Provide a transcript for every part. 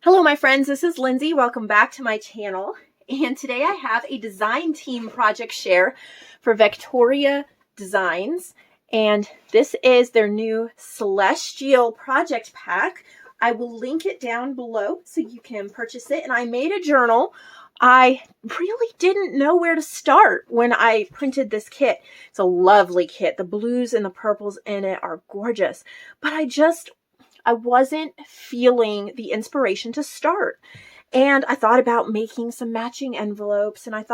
Hello my friends, this is Lindsay. Welcome back to my channel. And today I have a design team project share for Victoria Designs. And this is their new Celestial project pack. I will link it down below so you can purchase it. And I made a journal. I really didn't know where to start when I printed this kit. It's a lovely kit. The blues and the purples in it are gorgeous. But I wasn't feeling the inspiration to start. And I thought about making some matching envelopes, and I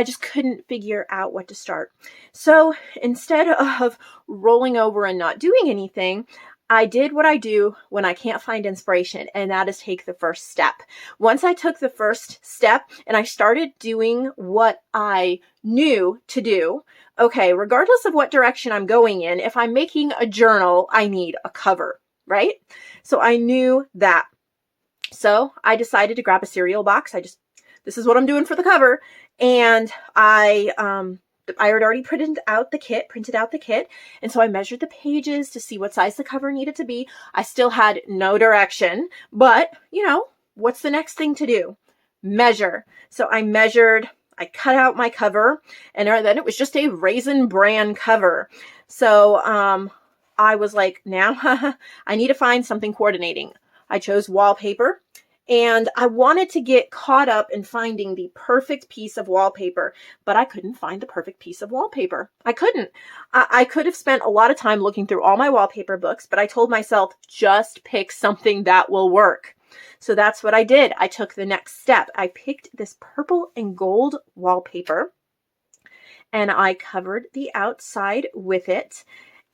just couldn't figure out what to start. So instead of rolling over and not doing anything, I did what I do when I can't find inspiration, and that is take the first step. Once I took the first step and I started doing what I knew to do, okay, regardless of what direction I'm going in, if I'm making a journal, I need a cover, right? So I knew that. So I decided to grab a cereal box. This is what I'm doing for the cover. And I had already printed out the kit. And so I measured the pages to see what size the cover needed to be. I still had no direction, but what's the next thing to do? Measure. So I measured, I cut out my cover, and then it was just a Raisin Bran cover. So, I was like, now I need to find something coordinating. I chose wallpaper, and I wanted to get caught up in finding the perfect piece of wallpaper, but I couldn't find the perfect piece of wallpaper. I couldn't. I could have spent a lot of time looking through all my wallpaper books, but I told myself, just pick something that will work. So that's what I did. I took the next step. I picked this purple and gold wallpaper, and I covered the outside with it.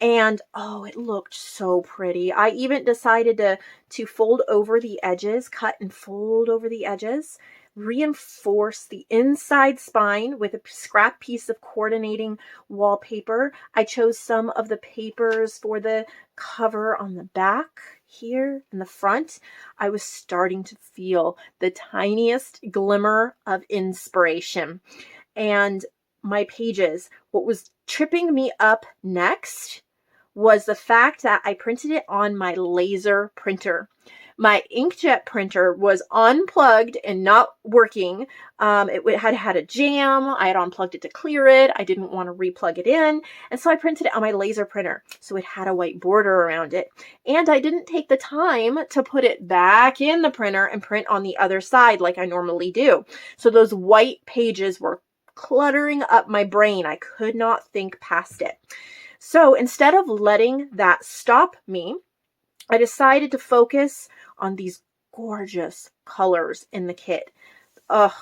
And oh, it looked so pretty. I even decided to fold over the edges, cut and fold over the edges, reinforce the inside spine with a scrap piece of coordinating wallpaper. I chose some of the papers for the cover on the back here in the front. I was starting to feel the tiniest glimmer of inspiration. And my pages, what was tripping me up next was the fact that I printed it on my laser printer. My inkjet printer was unplugged and not working. It had a jam. I had unplugged it to clear it. I didn't want to replug it in. And so I printed it on my laser printer. So it had a white border around it. And I didn't take the time to put it back in the printer and print on the other side like I normally do. So those white pages were cluttering up my brain. I could not think past it. So instead of letting that stop me, I decided to focus on these gorgeous colors in the kit. Ugh.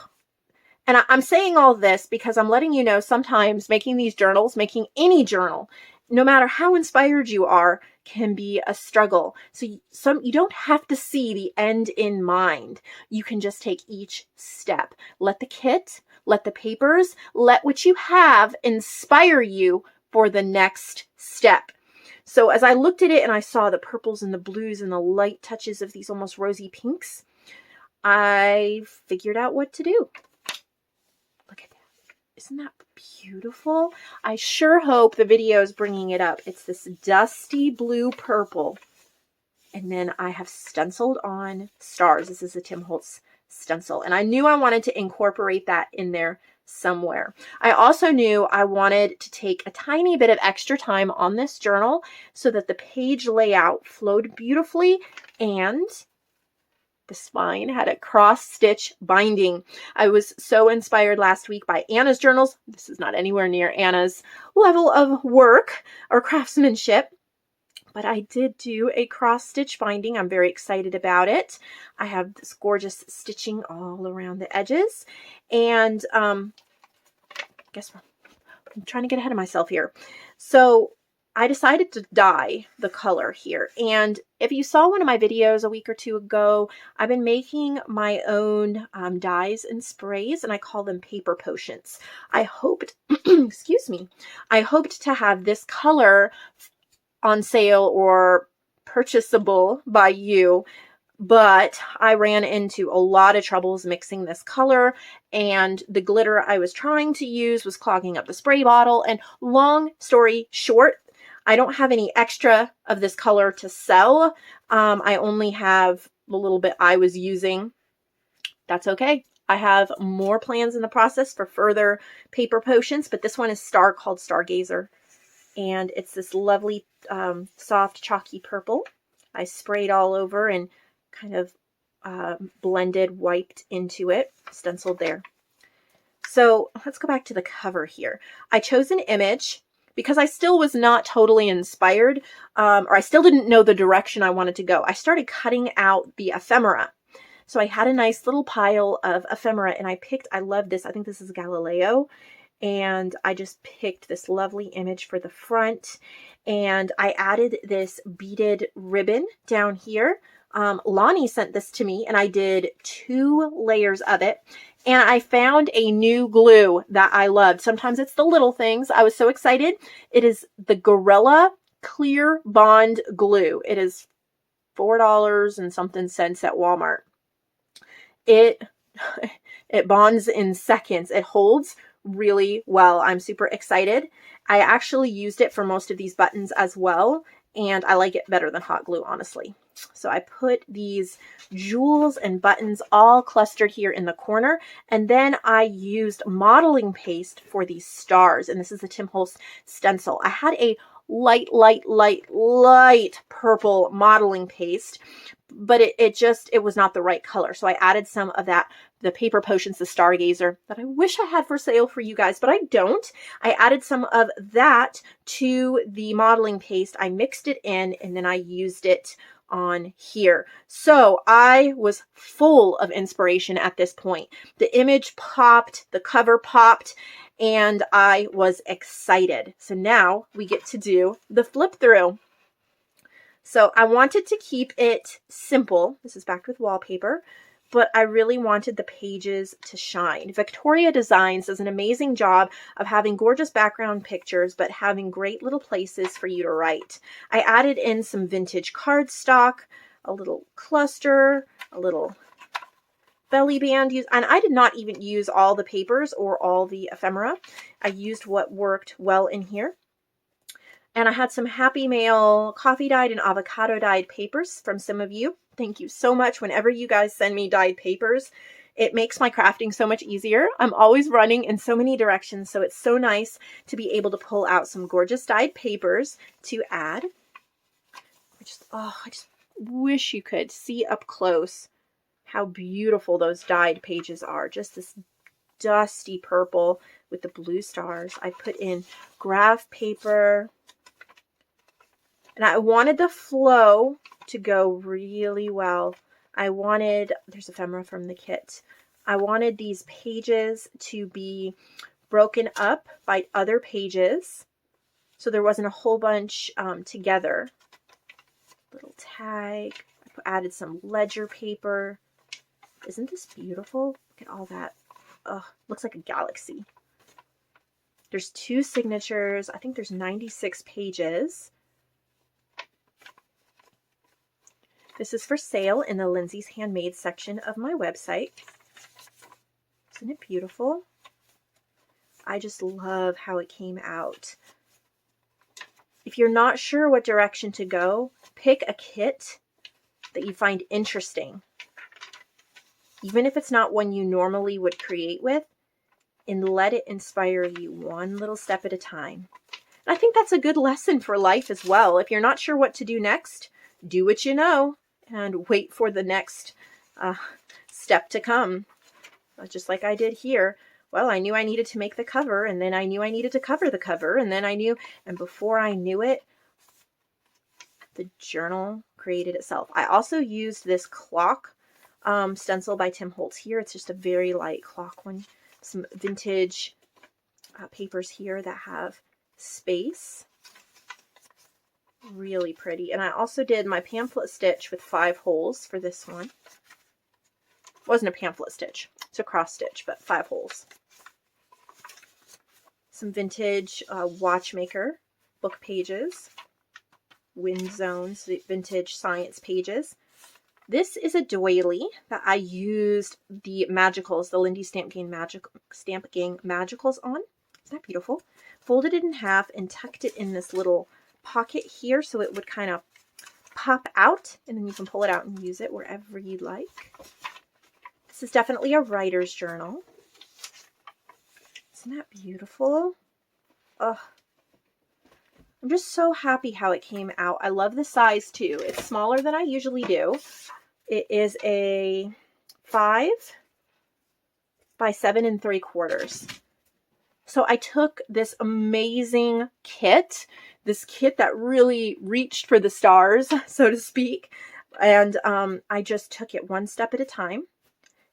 And I'm saying all this because I'm letting you know sometimes making these journals, making any journal, no matter how inspired you are, can be a struggle. So you don't have to see the end in mind. You can just take each step. Let the kit, let the papers, let what you have inspire you for the next step. So as I looked at it and I saw the purples and the blues and the light touches of these almost rosy pinks, I figured out what to do. Look at that. Isn't that beautiful? I sure hope the video is bringing it up. It's this dusty blue purple. And then I have stenciled on stars. This is a Tim Holtz stencil. And I knew I wanted to incorporate that in there somewhere. I also knew I wanted to take a tiny bit of extra time on this journal so that the page layout flowed beautifully and the spine had a cross-stitch binding. I was so inspired last week by Anna's journals. This is not anywhere near Anna's level of work or craftsmanship, but I did do a cross-stitch binding. I'm very excited about it. I have this gorgeous stitching all around the edges. And guess what? I'm trying to get ahead of myself here. So I decided to dye the color here. And if you saw one of my videos a week or two ago, I've been making my own dyes and sprays, and I call them paper potions. I hoped, excuse me, I hoped to have this color on sale or purchasable by you, but I ran into a lot of troubles mixing this color, and the glitter I was trying to use was clogging up the spray bottle. And long story short, I don't have any extra of this color to sell. I only have the little bit I was using. That's okay. I have more plans in the process for further paper potions, but this one is called Stargazer. And it's this lovely soft chalky purple. I sprayed all over and kind of blended, wiped into it, stenciled there. So let's go back to the cover here. I chose an image because I still was not totally inspired, or I still didn't know the direction I wanted to go. I started cutting out the ephemera. So I had a nice little pile of ephemera, and I love this. I think this is Galileo. And I just picked this lovely image for the front, and I added this beaded ribbon down here. Lonnie sent this to me, and I did 2 layers of it, and I found a new glue that I loved. Sometimes it's the little things. I was so excited. It is the Gorilla Clear Bond Glue. It is $4 and something at Walmart. It bonds in seconds. It holds really well. I'm super excited. I actually used it for most of these buttons as well, and I like it better than hot glue, honestly. So I put these jewels and buttons all clustered here in the corner, and then I used modeling paste for these stars, and this is the Tim Holtz stencil. I had a light purple modeling paste, but it was not the right color. So I added some of that, the Paper Potions, the Stargazer, that I wish I had for sale for you guys, but I don't. I added some of that to the modeling paste. I mixed it in, and then I used it on here. So I was full of inspiration at this point. The image popped, the cover popped, and I was excited. So now we get to do the flip through. So I wanted to keep it simple. This is backed with wallpaper, but I really wanted the pages to shine. VectoriaDesigns does an amazing job of having gorgeous background pictures, but having great little places for you to write. I added in some vintage cardstock, a little cluster, a little belly band, and I did not even use all the papers or all the ephemera. I used what worked well in here. And I had some Happy Mail coffee dyed and avocado dyed papers from some of you. Thank you so much. Whenever you guys send me dyed papers, it makes my crafting so much easier. I'm always running in so many directions, so it's so nice to be able to pull out some gorgeous dyed papers to add. I just wish you could see up close how beautiful those dyed pages are. Just this dusty purple with the blue stars. I put in graph paper. And I wanted the flow to go really well. There's ephemera from the kit. I wanted these pages to be broken up by other pages, so there wasn't a whole bunch together. Little tag. I added some ledger paper. Isn't this beautiful? Look at all that. Looks like a galaxy. There's 2 signatures. I think there's 96 pages. This is for sale in the Lindsay's Handmade section of my website. Isn't it beautiful? I just love how it came out. If you're not sure what direction to go, pick a kit that you find interesting. Even if it's not one you normally would create with, and let it inspire you one little step at a time. And I think that's a good lesson for life as well. If you're not sure what to do next, do what you know and wait for the next step to come. Just like I did here. Well, I knew I needed to make the cover, and then I knew I needed to cover the cover, and then I knew, and before I knew it, the journal created itself. I also used this clock stencil by Tim Holtz here. It's just a very light clock one. Some vintage papers here that have space. Really pretty. And I also did my pamphlet stitch with 5 holes for this one. It wasn't a pamphlet stitch. It's a cross stitch, but 5 holes. Some vintage watchmaker book pages. Wind zones, vintage science pages. This is a doily that I used the Magicals, the Lindy Stamp Gang Magicals on. Isn't that beautiful? Folded it in half and tucked it in this little pocket here so it would kind of pop out, and then you can pull it out and use it wherever you like. This is definitely a writer's journal. Isn't that beautiful? Ugh. I'm just so happy how it came out. I love the size too. It's smaller than I usually do. It is a 5 by 7 3/4. So I took this amazing kit, this kit that really reached for the stars, so to speak, and I just took it one step at a time.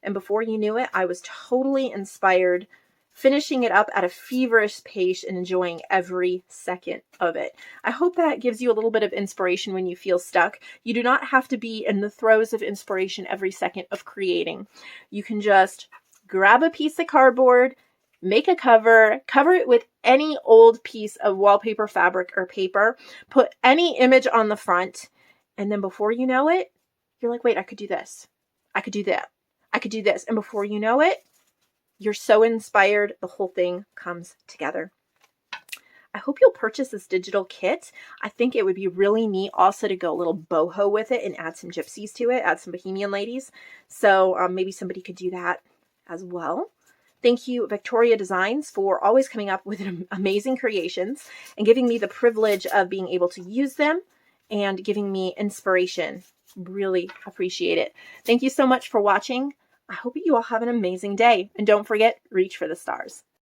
And before you knew it, I was totally inspired, finishing it up at a feverish pace and enjoying every second of it. I hope that gives you a little bit of inspiration when you feel stuck. You do not have to be in the throes of inspiration every second of creating. You can just grab a piece of cardboard, make a cover it with any old piece of wallpaper fabric or paper, put any image on the front, and then before you know it, you're like, wait, I could do this. I could do that. I could do this. And before you know it, you're so inspired, the whole thing comes together. I hope you'll purchase this digital kit. I think it would be really neat also to go a little boho with it and add some gypsies to it, add some bohemian ladies. So maybe somebody could do that as well. Thank you, VectoriaDesigns, for always coming up with amazing creations and giving me the privilege of being able to use them and giving me inspiration. Really appreciate it. Thank you so much for watching. I hope you all have an amazing day. And don't forget, reach for the stars.